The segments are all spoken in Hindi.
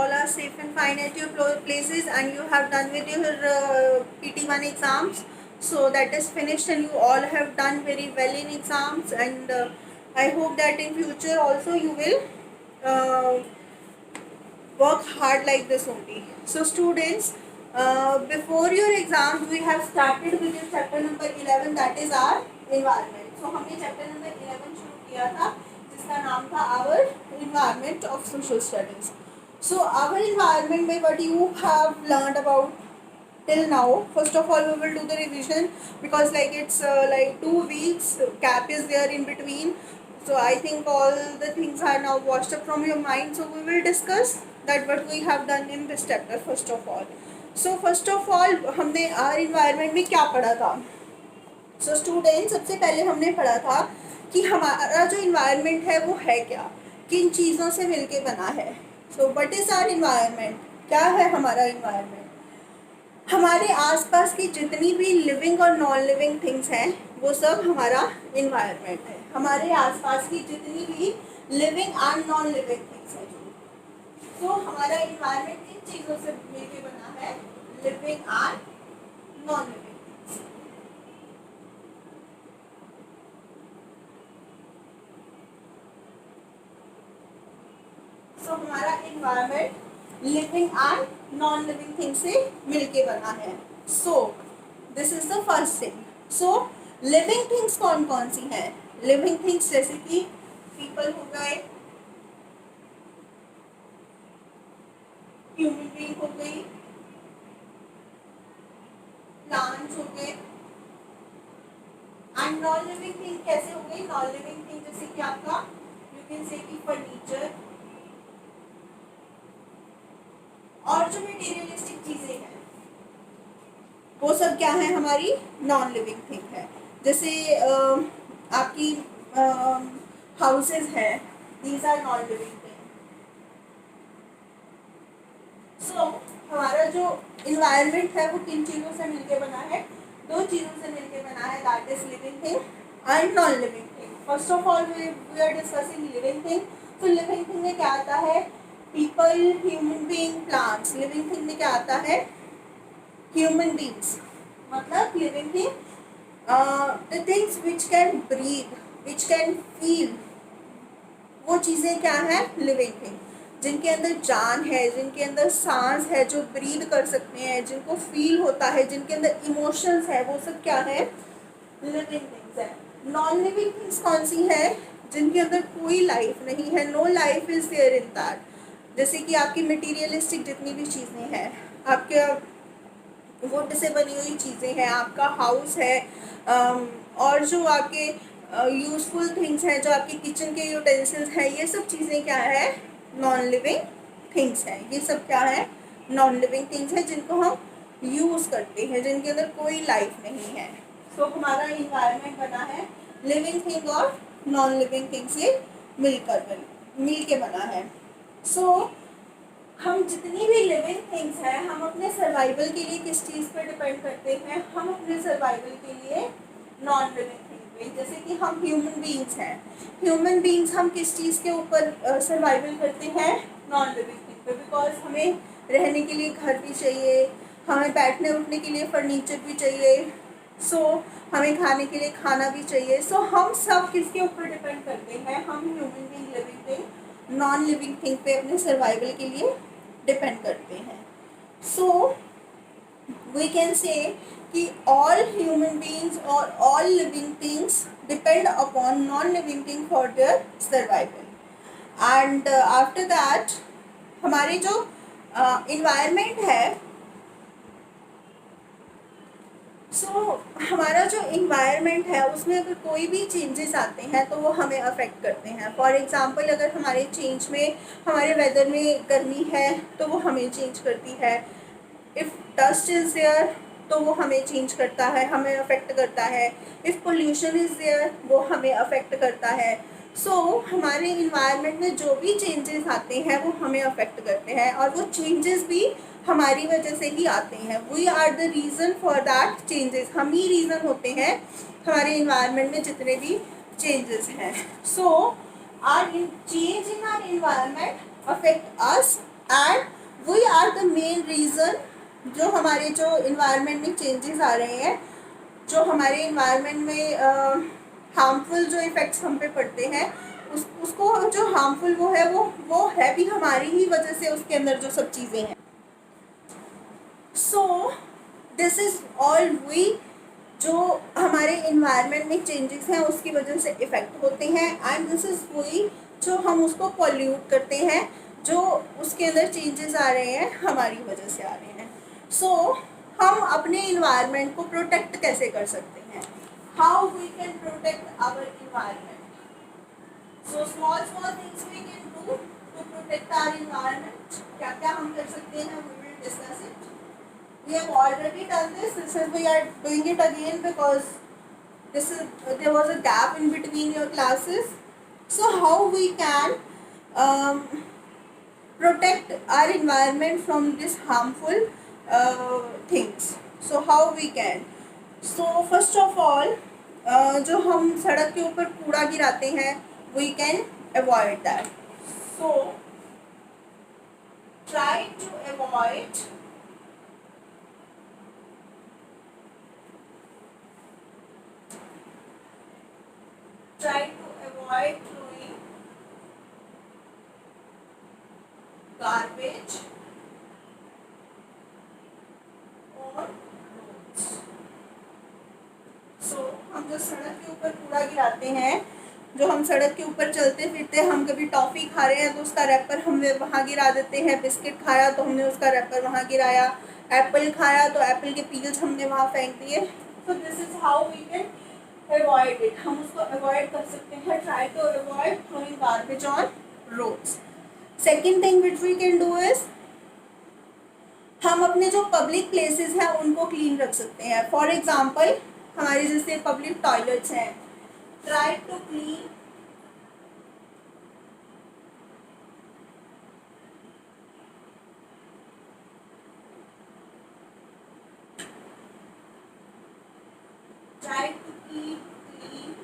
all are safe and fine at your places, and you have done with your PT1 exams. So that is finished, and you all have done very well in exams. And I hope that in future also you will work hard like this only. So students, before your exams, we have started with your chapter number 11, that is our environment. So हमने chapter number 11 शुरू किया था, जिसका नाम था our environment of social studies. So our environment में what you have learned about till now. First of all, we will do the revision because like it's like 2 weeks gap is there in between. So I think all the things are now washed up from your mind. So we will discuss that what we have done in this chapter first of all. So first of all हमने our environment में क्या पढ़ा था. So students, सबसे पहले हमने पढ़ा था कि हमारा जो environment है वो है क्या, किन चीज़ों से मिलके बना है. So what is our environment? क्या है हमारा environment? हमारे आसपास की जितनी भी लिविंग और नॉन लिविंग थिंग्स हैं वो सब हमारा इन्वायरमेंट है. हमारे आसपास की जितनी भी living and non living things हैं तो हमारा इन्वायरमेंट किन चीज़ों से मिलकर बना है, living and non living things. So हमारा environment living and non living thing से मिलके बना है. So this is the first thing. So living things कौन कौन सी हैं? लिविंग थिंग्स जैसे कि पीपल हो गए, ह्यूमन बीइंग हो गई, प्लांट्स हो गए. एंड नॉन लिविंग थिंग कैसे हो गई? नॉन लिविंग थिंग जैसे कि आपका यू कैन से कि फर्नीचर और जो मटेरियलिस्टिक चीज़ें हैं वो सब क्या है, हमारी नॉन लिविंग थिंग है. जैसे आपकी हाउसेस है, these are non living thing. So हमारा जो इन्वायरमेंट है वो किन चीज़ों से मिलके बना है? 2 चीज़ों से मिलके बना है, that is living thing and non living thing. First of all we are discussing living thing. तो लिविंग थिंग में क्या आता है? People, human being, plants. Living thing में क्या आता है? Human beings. मतलब living thing the things which can breathe, which can feel, वो चीज़ें क्या है? Living thing. जिनके अंदर जान है, जिनके अंदर सांस है, जो ब्रीथ कर सकते हैं, जिनको फील होता है, जिनके अंदर इमोशंस है, वो सब क्या है? लिविंग थिंग्स है. नॉन लिविंग थिंग्स कौन सी है? जिनके अंदर कोई लाइफ नहीं है, no life is there in that. जैसे कि आपकी मटेरियलिस्टिक जितनी भी चीज़ें हैं, आपके वुड से बनी हुई चीज़ें हैं, आपका हाउस है, और जो आपके यूज़फुल थिंग्स हैं, जो आपके किचन के यूटेंसिल्स हैं, ये सब चीज़ें क्या है? नॉन लिविंग थिंग्स हैं. ये सब क्या है? नॉन लिविंग थिंग्स हैं जिनको हम यूज़ करते हैं, जिनके अंदर कोई लाइफ नहीं है. सो हमारा इन्वायरमेंट बना है लिविंग थिंग और नॉन लिविंग थिंग से मिल के बना है. सो हम जितनी भी लिविंग थिंग्स हैं, हम अपने सर्वाइवल के लिए किस चीज़ पर डिपेंड करते हैं? हम अपने सर्वाइवल के लिए नॉन लिविंग थिंग पे. जैसे कि हम ह्यूमन बीइंग्स हैं. ह्यूमन बीइंग्स हम किस चीज़ के ऊपर सर्वाइवल करते हैं? नॉन लिविंग थिंग पे. बिकॉज हमें रहने के लिए घर भी चाहिए, हमें बैठने उठने के लिए फर्नीचर भी चाहिए, हमें खाने के लिए खाना भी चाहिए. हम सब किसके ऊपर डिपेंड करते हैं? हम human being living thing non living thing पे अपने सर्वाइवल के लिए डिपेंड करते हैं. सो वी कैन से कि ऑल ह्यूमन बीइंग्स और all living things depend upon non living thing for their survival. And after that हमारे जो इन्वायरमेंट है, हमारा जो इन्वायरमेंट है उसमें अगर कोई भी चेंजेस आते हैं तो वो हमें अफेक्ट करते हैं. फॉर एग्जांपल, अगर हमारे चेंज में, हमारे वेदर में गर्मी है तो वो हमें चेंज करती है. इफ़ डस्ट इज़ देयर तो वो हमें चेंज करता है, हमें अफेक्ट करता है. इफ़ पोल्यूशन इज़ देयर वो हमें अफेक्ट करता है. हमारे इन्वायरमेंट में जो भी चेंजेस आते हैं वो हमें अफेक्ट करते हैं, और वो चेंजेस भी हमारी वजह से ही आते हैं. We are the reason for that changes. हम ही रीज़न होते हैं हमारे इन्वायरमेंट में जितने भी changes हैं. So our change in our environment affect us and we are the main reason जो हमारे जो इन्वायरमेंट में चेंजेस आ रहे हैं, जो हमारे इन्वायरमेंट में हार्मफुल जो इफ़ेक्ट्स हम पे पड़ते हैं, उसको जो हार्मफुल वो है भी हमारी ही वजह से, उसके अंदर जो सब चीज़ें हैं। So this is all we जो हमारे इन्वायरमेंट में चेंजेस हैं उसकी वजह से इफ़ेक्ट होते हैं, एंड दिस इज़ वही जो हम उसको पॉल्यूट करते हैं, जो उसके अंदर चेंजेस आ रहे हैं हमारी वजह से आ रहे हैं। सो हम अपने इन्वायरमेंट को प्रोटेक्ट कैसे कर सकते हैं? How we can protect our environment? So small small things we can do to protect our environment. क्या क्या हम कर सकते हैं? We will discuss it. We have already done this. This is we are doing it again because there was a gap in between your classes. So how we can um, protect our environment from this harmful things? So how we can? So first of all, जो हम सड़क के ऊपर कूड़ा गिराते हैं, we can avoid that. So try to avoid throwing garbage on roads. So हम जो सड़क के ऊपर कूड़ा गिराते हैं, जो हम सड़क के ऊपर चलते फिरते, हम कभी टॉफ़ी खा रहे हैं तो उसका रैपर हमने वहाँ गिरा देते हैं, बिस्किट खाया तो हमने उसका रैपर वहाँ गिराया, एप्पल खाया तो एप्पल के पील्स हमने वहाँ फेंक दिए. So this is how we can avoid it. हम उसको अवॉइड कर सकते हैं. Try to avoid throwing garbage on roads. Second thing which we can do is, हम अपने जो पब्लिक प्लेसेस हैं उनको क्लीन रख सकते हैं. फॉर एग्जांपल हमारे जैसे पब्लिक टॉयलेट्स हैं, try to clean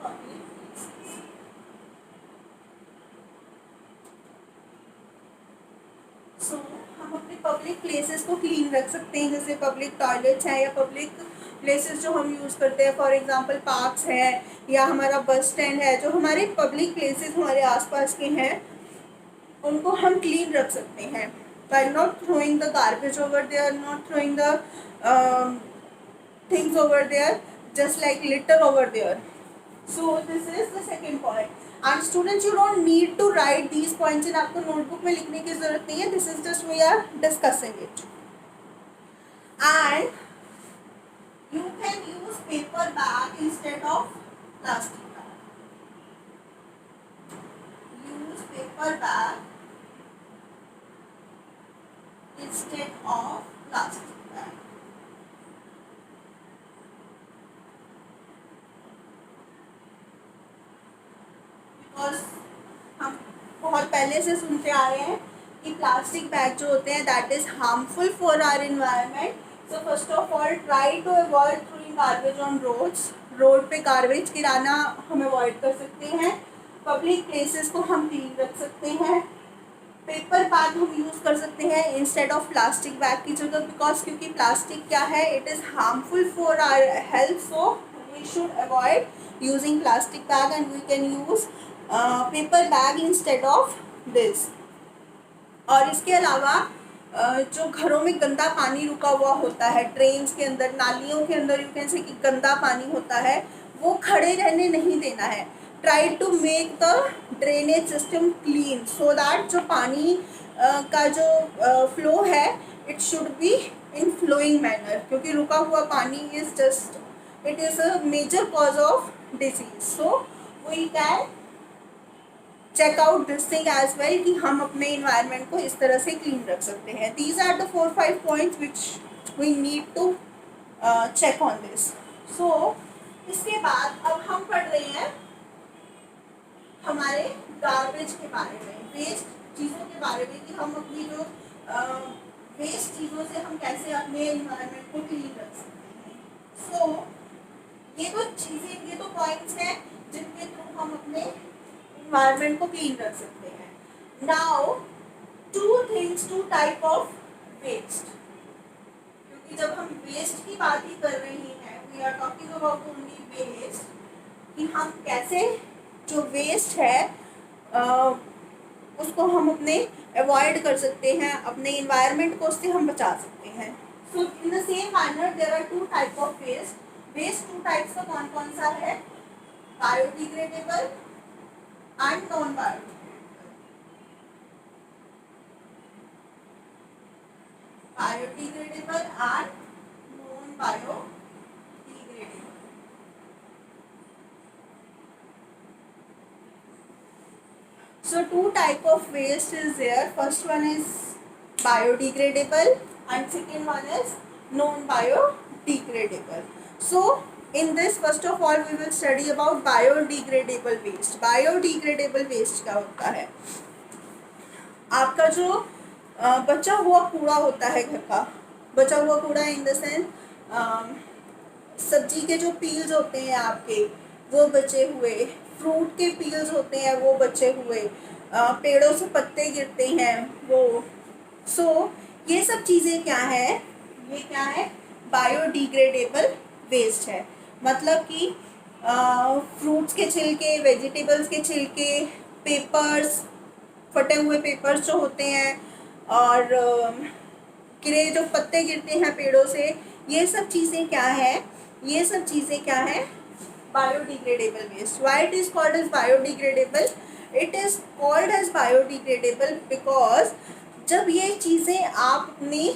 public places. So हम अपने पब्लिक प्लेसेस को क्लीन रख सकते हैं, जैसे पब्लिक टॉयलेट्स हैं या पब्लिक प्लेसेस जो हम यूज़ करते हैं, फॉर एग्जांपल पार्क्स हैं या हमारा बस स्टैंड है, जो हमारे पब्लिक प्लेसेस हमारे आसपास के हैं उनको हम क्लीन रख सकते हैं by not throwing the garbage over there, not throwing the things over there, just like litter over there. So this is the second point. And students, you don't need to write these points in आपको notebook में लिखने की ज़रूरत नहीं है. This is just we are discussing it. And you can use paper bag instead of plastic bag. Use paper bag instead of plastic bag. Because हम बहुत पहले से सुनते आ रहे हैं कि प्लास्टिक बैग जो होते हैं that is harmful for our environment. So first of all try to avoid throwing garbage on roads. Road पे गार्बेज गिराना हम अवॉइड कर सकते हैं. पब्लिक प्लेसेस को हम क्लीन रख सकते हैं. पेपर बैग हम यूज़ कर सकते हैं इंस्टेड ऑफ प्लास्टिक बैग की जगह, बिकॉज क्योंकि प्लास्टिक क्या है, it is harmful for our health. So we should avoid using plastic bag and we can use paper bag instead of this. और इसके अलावा जो घरों में गंदा पानी रुका हुआ होता है, ड्रेन्स के अंदर, नालियों के अंदर, यू कैन से कि गंदा पानी होता है, वो खड़े रहने नहीं देना है. Try to make the drainage system clean so that जो पानी का जो फ्लो है it should be in flowing manner, क्योंकि रुका हुआ पानी is just it is a major cause of disease. So we can check out this thing as well कि हम अपने इन्वायरमेंट को इस तरह से क्लीन रख सकते हैं. These are the 4-5 points which we need to check on this. So इसके बाद अब हम पढ़ रहे हैं हमारे गार्बेज के बारे में, वेस्ट चीज़ों के बारे में, कि हम अपनी जो वेस्ट चीज़ों से हम कैसे अपने इन्वायरमेंट को क्लीन रख सकते हैं. सो ये तो चीज़ें, ये तो पॉइंट्स हैं जिनके थ्रू हम अपने इन्वायरमेंट को क्लीन रख सकते हैं. Now two type of waste, क्योंकि जब हम वेस्ट की बात ही कर रही हैं, we are talking about only waste, कि हम कैसे जो वेस्ट है उसको हम अपने अवॉइड कर सकते हैं, अपने इन्वायरमेंट को उससे हम बचा सकते हैं। So in the same manner there are two type of waste. Waste two types का कौन कौन सा है? Biodegradable and non biodegradable. Biodegradable and non biodegradable. So two type of waste is there. First one is biodegradable and second one is non-biodegradable. So in this, first of all we will study about biodegradable waste. Biodegradable waste क्या होता है? आपका जो बचा हुआ कूड़ा होता है घर का, बचा हुआ कूड़ा इन द सेंस सब्जी के जो पील्स होते हैं आपके वो बचे हुए, फ्रूट के पील्स होते हैं वो बचे हुए, पेड़ों से पत्ते गिरते हैं वो। सो ये सब चीज़ें क्या है? ये क्या है? बायोडिग्रेडेबल वेस्ट है। मतलब कि फ्रूट्स के छिलके, वेजिटेबल्स के छिलके, पेपर्स, फटे हुए पेपर्स जो होते हैं, और गिरे जो पत्ते गिरते हैं पेड़ों से, ये सब चीज़ें क्या है? ये सब चीज़ें क्या है? Biodegradable waste. Why it is called as biodegradable? It is called as biodegradable because जब ये चीज़ें आप अपनी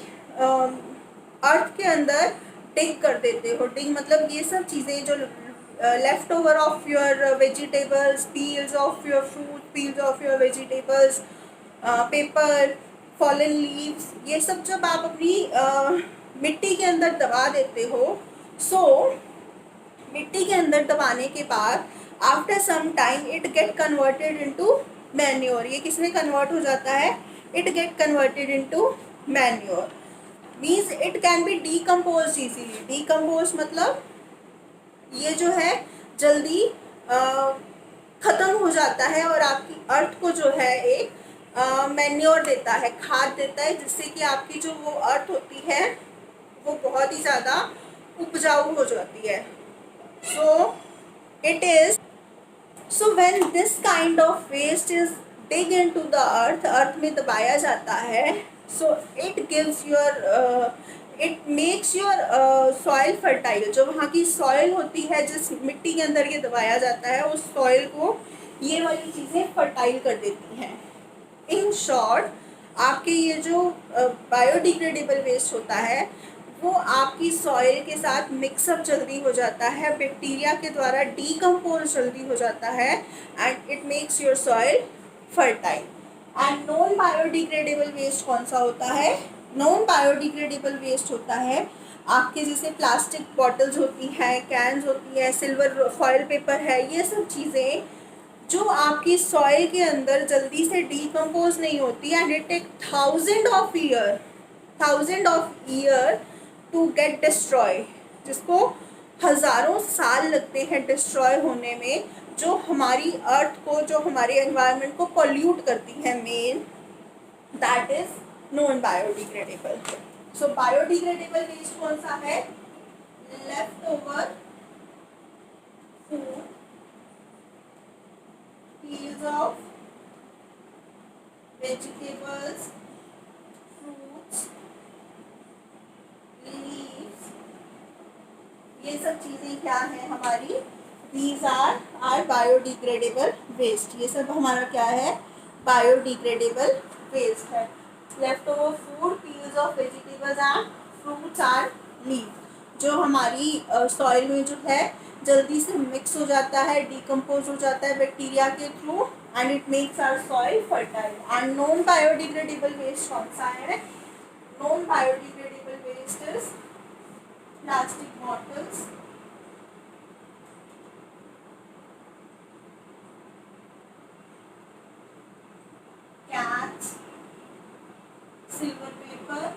अर्थ के अंदर डिग कर देते हो, डिग मतलब ये सब चीज़ें जो left over of your vegetables, peels of your fruit, peels of your vegetables, paper, fallen leaves, ये सब जब आप अपनी मिट्टी के अंदर दबा देते हो, सो मिट्टी के अंदर दबाने के बाद after some time it get converted into manure. ये किस में कन्वर्ट हो जाता है? It get converted into manure. Means it can be decompose easily. Decompose मतलब ये जो है जल्दी ख़त्म हो जाता है और आपकी अर्थ को जो है एक मैन्योर देता है, खाद देता है, जिससे कि आपकी जो वो अर्थ होती है वो बहुत ही ज़्यादा उपजाऊ हो जाती है। So it is, so when this kind of waste is dig into the earth, earth में दबाया जाता है, so it gives your it makes your soil fertile. जो वहाँ की सॉइल होती है, जिस मिट्टी के अंदर ये दबाया जाता है, उस सॉइल को ये वाली चीज़ें फर्टाइल कर देती हैं। इन शॉर्ट, आपके ये जो बायोडिग्रेडेबल वेस्ट होता है वो आपकी सॉइल के साथ मिक्सअप जल्दी हो जाता है, बैक्टीरिया के द्वारा डीकम्पोज जल्दी हो जाता है, and it makes your soil fertile. And non biodegradable waste कौन सा होता है? नॉन बायोडिग्रेडेबल वेस्ट होता है आपके जैसे प्लास्टिक बॉटल्स होती हैं, कैन्स होती है, सिल्वर फॉयल पेपर है, ये सब चीज़ें जो आपकी सॉइल के अंदर जल्दी से डीकम्पोज नहीं होती, and it take thousand of year to get destroy, जिसको हज़ारों साल लगते हैं डिस्ट्रॉय होने में, जो हमारी अर्थ को, जो हमारे एनवायरनमेंट को पॉल्यूट करती है main, that is non biodegradable. So biodegradable waste कौन सा है? Left over food, peels of vegetables, fruits, leaves, ये सब चीज़ें क्या हैं हमारी? These are biodegradable waste। ये सब हमारा क्या है? Biodegradable waste है। Leftover food, peels of vegetables and fruits and leaves, जो हमारी सॉइल में जो है जल्दी से मिक्स हो जाता है, डीकम्पोज हो जाता है बैक्टीरिया के through, and it makes our soil fertile. And non biodegradable waste कौन सा है? Non biodegradable waste is plastic bottles, cans, silver paper,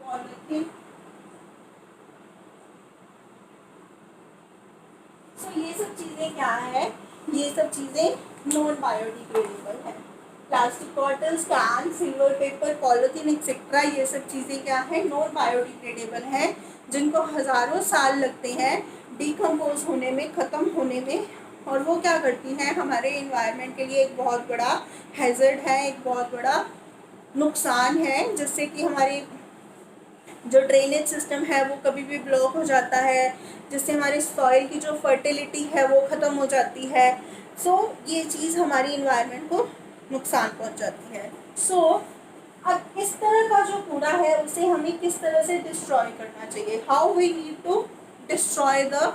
polythene. So ये सब चीज़ें क्या है? ये सब चीज़ें नॉन बायोडिग्रेडेबल हैं। Plastic bottles, can, silver paper, polythene etcetera, ये सब चीज़ें क्या है, नॉन बायोडिग्रेडेबल हैं, जिनको हज़ारों साल लगते हैं डिकम्पोज होने में, ख़त्म होने में, और वो क्या करती हैं, हमारे इन्वायरमेंट के लिए एक बहुत बड़ा हैज़र्ड है, एक बहुत बड़ा नुकसान है, जिससे कि हमारी जो ड्रेनेज सिस्टम है वो कभी भी ब्लॉक हो जाता है, जिससे हमारी सॉइल की जो फर्टिलिटी है वो ख़त्म हो जाती है। सो ये चीज़ हमारी इन्वायरमेंट को नुकसान पहुंचाती है। सो अब इस तरह का जो कूड़ा है उसे हमें किस तरह से डिस्ट्रॉय करना चाहिए, how we need to destroy the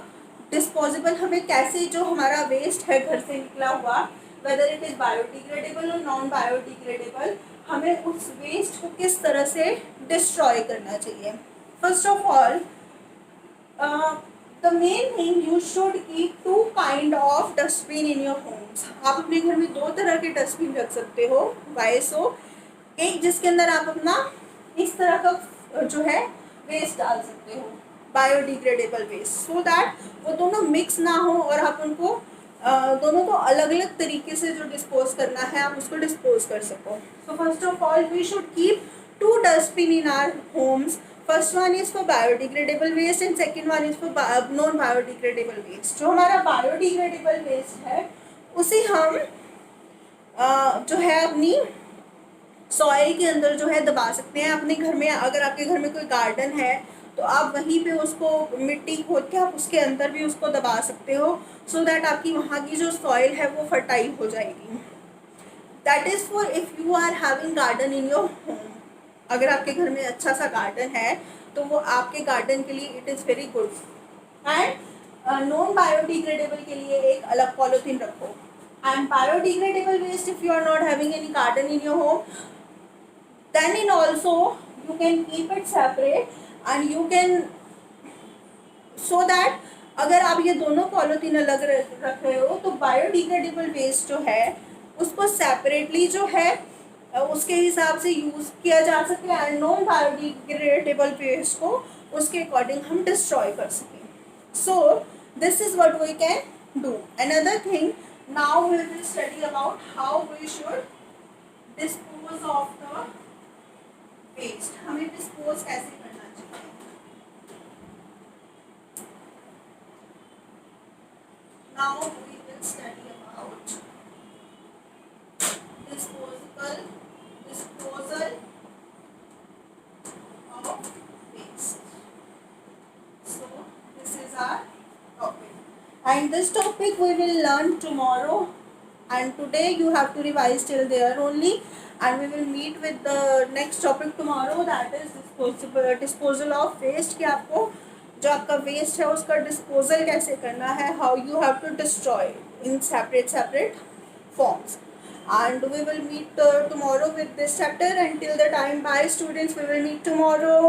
disposable, हमें कैसे जो हमारा वेस्ट है घर से निकला हुआ, वेदर इट इज़ बायोडिग्रेडेबल और नॉन बायोडिग्रेडेबल, हमें उस वेस्ट को किस तरह से डिस्ट्रॉय करना चाहिए। First of all the main thing, you should keep two kind of dustbin in your homes. आप अपने घर में दो तरह के डस्टबिन रख सकते हो। वाई सो? एक जिसके अंदर आप अपना इस तरह का जो है वेस्ट डाल सकते हो, बायोडिग्रेडेबल वेस्ट, सो दैट वो दोनों मिक्स ना हो और आप उनको दोनों को अलग अलग तरीके से जो डिस्पोज करना है आप उसको डिस्पोज कर सको। So first of all we should keep two dustbin in our homes. First one is for biodegradable waste and second one is for non biodegradable waste. जो हमारा बायोडिग्रेडेबल वेस्ट है उसे हम जो है अपनी सॉइल के अंदर जो है दबा सकते हैं। अपने घर में, अगर आपके घर में कोई गार्डन है तो आप वहीं पे उसको मिट्टी खोद के आप उसके अंदर भी उसको दबा सकते हो, सो दैट आपकी वहाँ की जो सॉइल है वो फर्टाइल हो जाएगी। That is for if you are having garden in your home. अगर आपके घर में अच्छा सा गार्डन है तो वो आपके गार्डन के लिए it is very good. And non biodegradable के लिए एक अलग पॉलिथीन रखो। And biodegradable waste, if you are not having any garden in your home, then in also you can keep it separate and you can, so that अगर आप ये दोनों पॉलिथीन अलग रख रहे हो तो बायोडिग्रेडेबल वेस्ट जो है उसको सेपरेटली जो है उसके हिसाब से यूज़ किया जा सके, एंड नॉन बायोडिग्रेडेबल वेस्ट को उसके अकॉर्डिंग हम डिस्ट्रॉय कर सकें। So this is what we can do. Another thing, now we will study about how we should dispose of the waste. हमें डिस्पोज कैसे करना चाहिए। Now we will study about disposal of waste. So this is our topic, and this topic we will learn tomorrow, and today you have to revise till there only, and we will meet with the next topic tomorrow, that is disposal of waste। कि आपको जो आपका वेस्ट है उसका डिस्पोजल कैसे करना है, how you have to destroy in separate forms, and we will meet tomorrow with this chapter। Until the time, bye students, we will meet tomorrow।